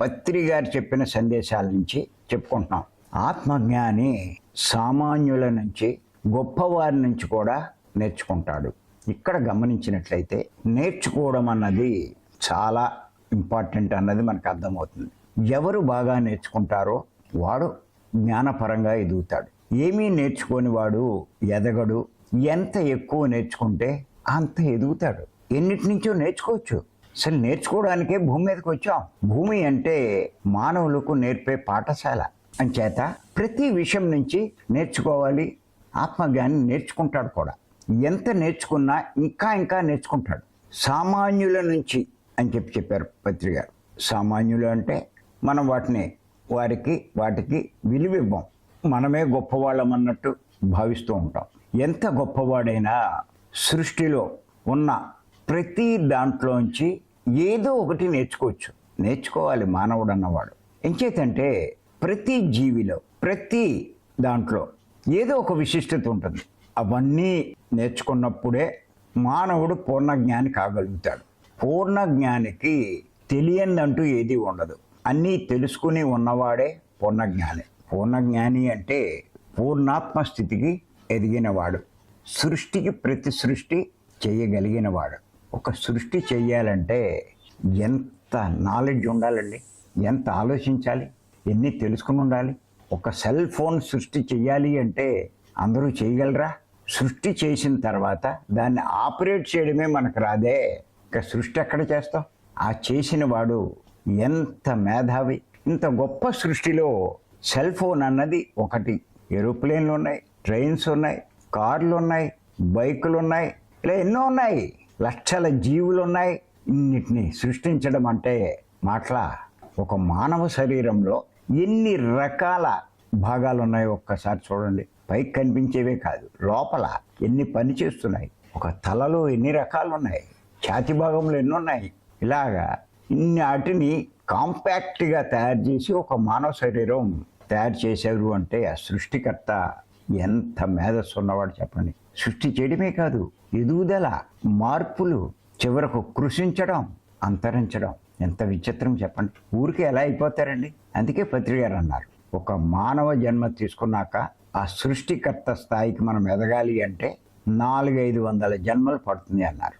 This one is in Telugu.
పత్రి గారు చెప్పిన సందేశాల నుంచి చెప్పుకుంటున్నాం. ఆత్మజ్ఞాని సామాన్యుల నుంచి, గొప్పవారి నుంచి కూడా నేర్చుకుంటాడు. ఇక్కడ గమనించినట్లయితే నేర్చుకోవడం అన్నది చాలా ఇంపార్టెంట్ అన్నది మనకు అర్థమవుతుంది. ఎవరు బాగా నేర్చుకుంటారో వాడు జ్ఞానపరంగా ఎదుగుతాడు. ఏమీ నేర్చుకోని వాడు ఎదగడు. ఎంత ఎక్కువ నేర్చుకుంటే అంత ఎదుగుతాడు. ఎన్నిటి నుంచో నేర్చుకోవచ్చు. అసలు నేర్చుకోవడానికే భూమి మీదకి వచ్చాం. భూమి అంటే మానవులకు నేర్పే పాఠశాల. అంచేత ప్రతి విషయం నుంచి నేర్చుకోవాలి. ఆత్మజ్ఞాని నేర్చుకుంటాడు కూడా. ఎంత నేర్చుకున్నా ఇంకా ఇంకా నేర్చుకుంటాడు. సామాన్యుల నుంచి అని చెప్పారు పత్రి గారు. సామాన్యులు అంటే మనం వాటికి విలువ ఇవ్వం. మనమే గొప్పవాళ్ళం అన్నట్టు భావిస్తూ ఉంటాం. ఎంత గొప్పవాడైనా సృష్టిలో ఉన్న ప్రతి దాంట్లోంచి ఏదో ఒకటి నేర్చుకోవాలి మానవుడు అన్నవాడు. ఎంచేతంటే ప్రతి జీవిలో, ప్రతి దాంట్లో ఏదో ఒక విశిష్టత ఉంటుంది. అవన్నీ నేర్చుకున్నప్పుడే మానవుడు పూర్ణజ్ఞాని కాగలుగుతాడు. పూర్ణజ్ఞానికి తెలియందంటూ ఏది ఉండదు. అన్నీ తెలుసుకుని ఉన్నవాడే పూర్ణజ్ఞాని. పూర్ణజ్ఞాని అంటే పూర్ణాత్మ స్థితికి ఎదిగినవాడు. సృష్టికి ప్రతి సృష్టి చేయగలిగినవాడు. ఒక సృష్టి చెయ్యాలంటే ఎంత నాలెడ్జ్ ఉండాలండి, ఎంత ఆలోచించాలి, ఎన్ని తెలుసుకుని ఉండాలి. ఒక సెల్ ఫోన్ సృష్టి చెయ్యాలి అంటే అందరూ చేయగలరా? సృష్టి చేసిన తర్వాత దాన్ని ఆపరేట్ చేయడమే మనకు రాదే, ఇంకా సృష్టి ఎక్కడ చేస్తాం? ఆ చేసిన వాడు ఎంత మేధావి. ఇంత గొప్ప సృష్టిలో సెల్ ఫోన్ అన్నది ఒకటి. ఏరోప్లేన్లు ఉన్నాయి, ట్రైన్స్ ఉన్నాయి, కార్లు ఉన్నాయి, బైకులు ఉన్నాయి, ఇలా ఎన్నో ఉన్నాయి. లక్షల జీవులు ఉన్నాయి. ఇన్నిటిని సృష్టించడం అంటే మాటలా? ఒక మానవ శరీరంలో ఎన్ని రకాల భాగాలు ఉన్నాయో ఒక్కసారి చూడండి. పైకి కనిపించేవే కాదు, లోపల ఎన్ని పని చేస్తున్నాయి. ఒక తలలో ఎన్ని రకాలు ఉన్నాయి, ఛాతి భాగంలో ఎన్ని ఉన్నాయి. ఇలాగా ఇన్ని వాటిని కాంపాక్ట్గా తయారు చేసి ఒక మానవ శరీరం తయారు చేశారు అంటే ఆ సృష్టికర్త ఎంత మేధస్సు ఉన్నవాడు చెప్పండి. సృష్టి చేయడమే కాదు, ఎదుగుదల, మార్పులు, చివరకు కృషించడం, అంతరించడం. ఎంత విచిత్రం చెప్పండి. ఊరికి ఎలా అయిపోతారండి? అందుకే పత్రి గారు అన్నారు, ఒక మానవ జన్మ తీసుకున్నాక ఆ సృష్టికర్త స్థాయికి మనం ఎదగాలి అంటే 400-500 జన్మలు పడుతుంది అన్నారు.